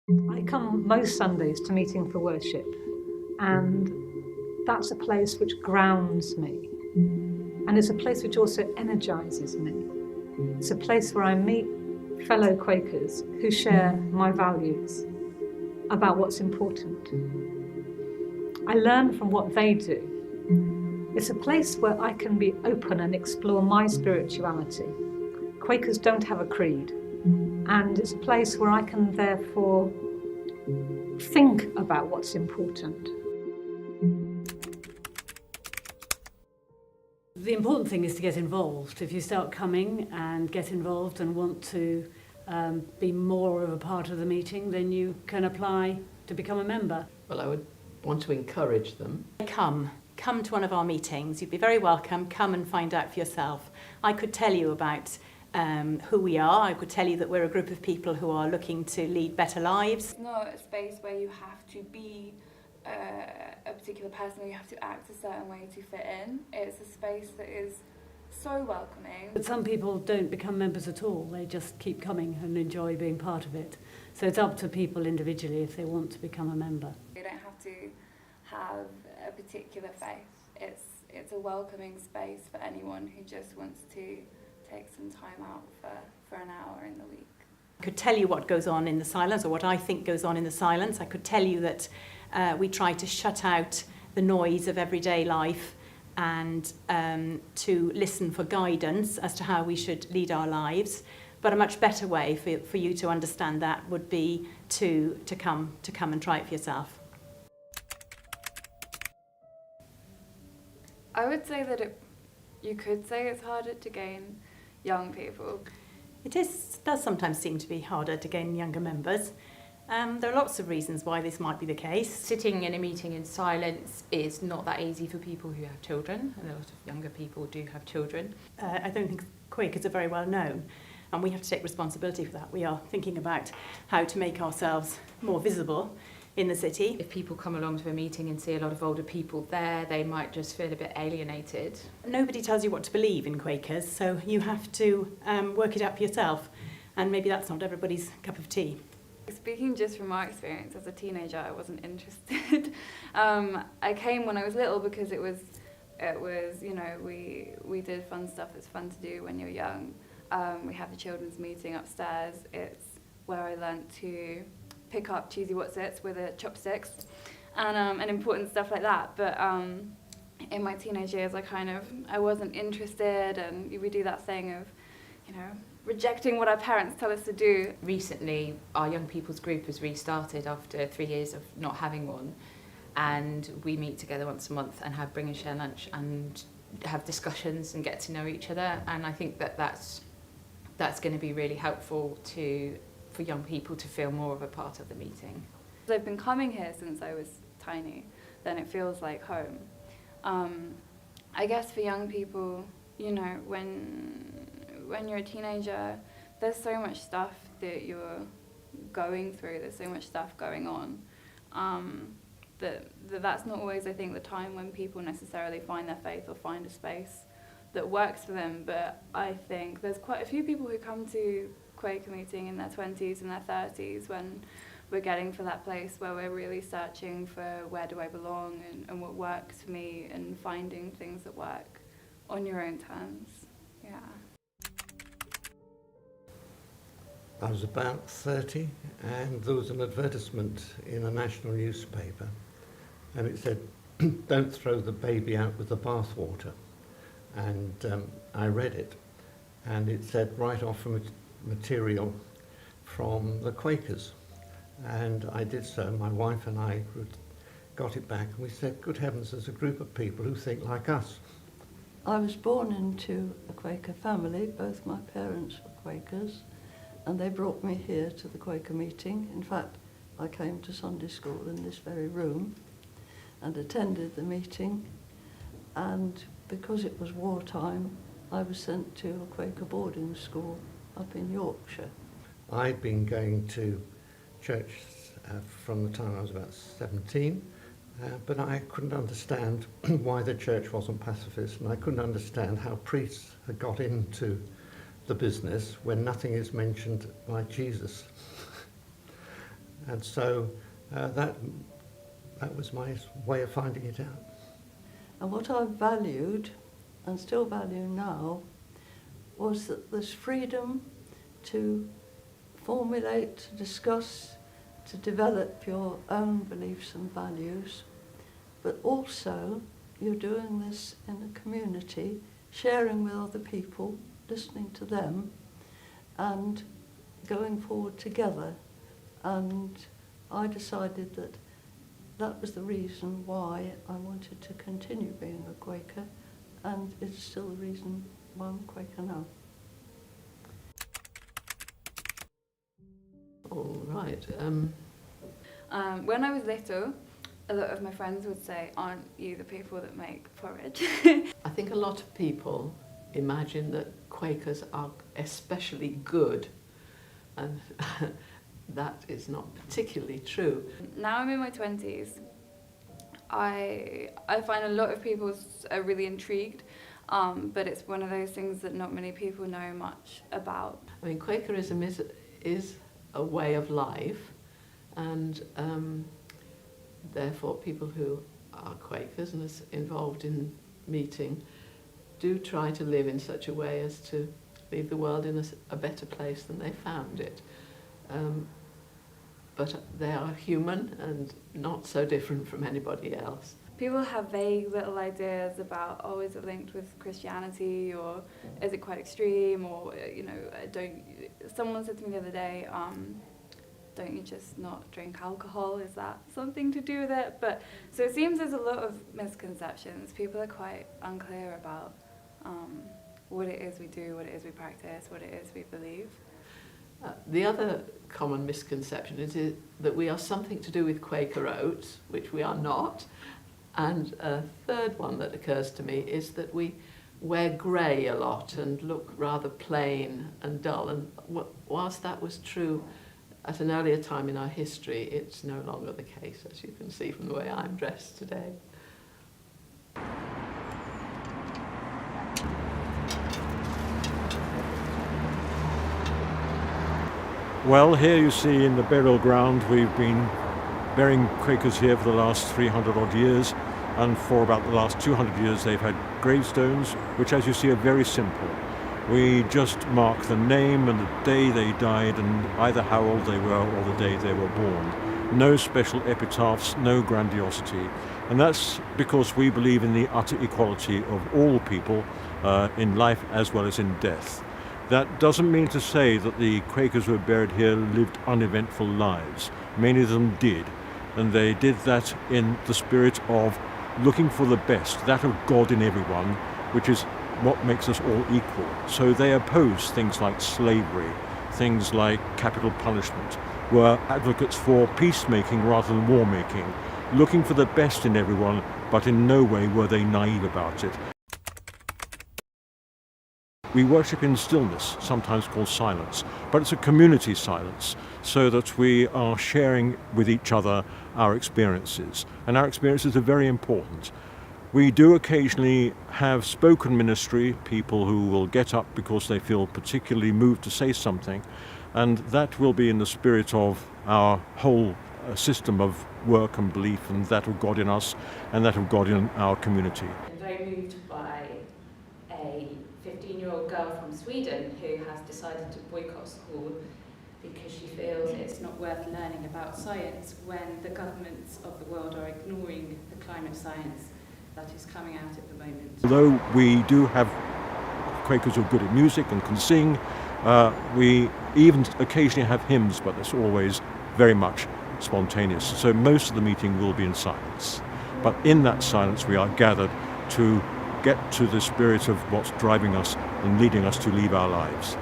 I come most Sundays to Meeting for worship, and that's a place which grounds me. And it's a place which also energises me. It's a place where I meet fellow Quakers who share my values about what's important. I learn from what they do. It's a place where I can be open and explore my spirituality. Quakers don't have a creed, and it's a place where I can therefore think about what's important. The important thing is to get involved. If you start coming and get involved and want to be more of a part of the meeting, then you can apply to become a member. Well, I would want to encourage them. Come to one of our meetings. You'd be very welcome. Come and find out for yourself. I could tell you about who we are. I could tell you that we're a group of people who are looking to lead better lives. It's not a space where you have to be a particular person or you have to act a certain way to fit in. It's a space that is so welcoming. But some people don't become members at all. They just keep coming and enjoy being part of it. So it's up to people individually if they want to become a member. You don't have to have a particular faith. It's a welcoming space for anyone who just wants to take some time out for an hour in the week. I could tell you what goes on in the silence, or what I think goes on in the silence. I could tell you that we try to shut out the noise of everyday life and to listen for guidance as to how we should lead our lives. But a much better way for you to understand that would be to come and try it for yourself. I would say that you could say it's harder to gain young people. It does sometimes seem to be harder to gain younger members. There are lots of reasons why this might be the case. Sitting in a meeting in silence is not that easy for people who have children, and a lot of younger people do have children. I don't think Quakers are very well known, and we have to take responsibility for that. We are thinking about how to make ourselves more visible in the city. If people come along to a meeting and see a lot of older people there, they might just feel a bit alienated. Nobody tells you what to believe in Quakers, so you have to work it out for yourself, and maybe that's not everybody's cup of tea. Speaking just from my experience as a teenager, I wasn't interested. I came when I was little because it was you know, we did fun stuff that's fun to do when you're young. We have the children's meeting upstairs. It's where I learnt to pick up cheesy Wotsits with chopsticks and important stuff like that. But in my teenage years, I wasn't interested, and we do that thing of, you know, rejecting what our parents tell us to do. Recently, our young people's group has restarted after 3 years of not having one, and we meet together once a month and bring and share lunch and have discussions and get to know each other. And I think that's going to be really helpful for young people to feel more of a part of the meeting. I've been coming here since I was tiny, then it feels like home. I guess for young people, you know, when you're a teenager, there's so much stuff that you're going through, there's so much stuff going on, that's not always, I think, the time when people necessarily find their faith or find a space that works for them. But I think there's quite a few people who come to Quaker Meeting in their 20s and their 30s when we're getting for that place where we're really searching for where do I belong and what works for me, and finding things that work on your own terms. Yeah. I was about 30, and there was an advertisement in a national newspaper, and it said, "Don't throw the baby out with the bathwater." And I read it, and it said right off from material from the Quakers. And I did so. My wife and I got it back, and we said, good heavens, there's a group of people who think like us. I was born into a Quaker family. Both my parents were Quakers, and they brought me here to the Quaker Meeting. In fact, I came to Sunday school in this very room and attended the meeting, and because it was wartime, I was sent to a Quaker boarding school up in Yorkshire. I'd been going to church from the time I was about 17, but I couldn't understand why the church wasn't pacifist, and I couldn't understand how priests had got into the business when nothing is mentioned like Jesus. And so that was my way of finding it out. And what I valued, and still value now, was that there's freedom to formulate, to discuss, to develop your own beliefs and values, but also you're doing this in a community, sharing with other people, listening to them, and going forward together. And I decided that that was the reason why I wanted to continue being a Quaker, and it's still the reason why I'm a Quaker now. All right. When I was little, a lot of my friends would say, "Aren't you the people that make porridge?" I think a lot of people imagine that Quakers are especially good, and that is not particularly true. Now I'm in my 20s. I find a lot of people are really intrigued, but it's one of those things that not many people know much about. I mean, Quakerism is a way of life, and therefore people who are Quakers and are involved in meeting do try to live in such a way as to leave the world in a better place than they found it. But they are human and not so different from anybody else. People have vague little ideas about, oh, is it linked with Christianity, or is it quite extreme, or, someone said to me the other day, don't you just not drink alcohol? Is that something to do with it? But so it seems there's a lot of misconceptions. People are quite unclear about what it is we do, what it is we practice, what it is we believe. The other common misconception is that we are something to do with Quaker oats, which we are not. And a third one that occurs to me is that we wear grey a lot and look rather plain and dull. And whilst that was true at an earlier time in our history, it's no longer the case, as you can see from the way I'm dressed today. Well, here you see in the burial ground, we've been burying Quakers here for the last 300 odd years, and for about the last 200 years they've had gravestones, which as you see are very simple. We just mark the name and the day they died and either how old they were or the day they were born. No special epitaphs, no grandiosity. And that's because we believe in the utter equality of all people in life as well as in death. That doesn't mean to say that the Quakers who were buried here lived uneventful lives. Many of them did, and they did that in the spirit of looking for the best, that of God in everyone, which is what makes us all equal. So they opposed things like slavery, things like capital punishment, were advocates for peacemaking rather than war making, looking for the best in everyone, but in no way were they naive about it. We worship in stillness, sometimes called silence, but it's a community silence, so that we are sharing with each other our experiences, and our experiences are very important. We do occasionally have spoken ministry, people who will get up because they feel particularly moved to say something, and that will be in the spirit of our whole system of work and belief, and that of God in us, and that of God in our community. I'm very moved by a 15-year-old girl from Sweden who has decided to boycott school because she feels it's not worth learning about science when the governments of the world are ignoring the climate science that is coming out at the moment. Although we do have Quakers who are good at music and can sing, we even occasionally have hymns, but it's always very much spontaneous. So most of the meeting will be in silence. But in that silence we are gathered to get to the spirit of what's driving us and leading us to leave our lives.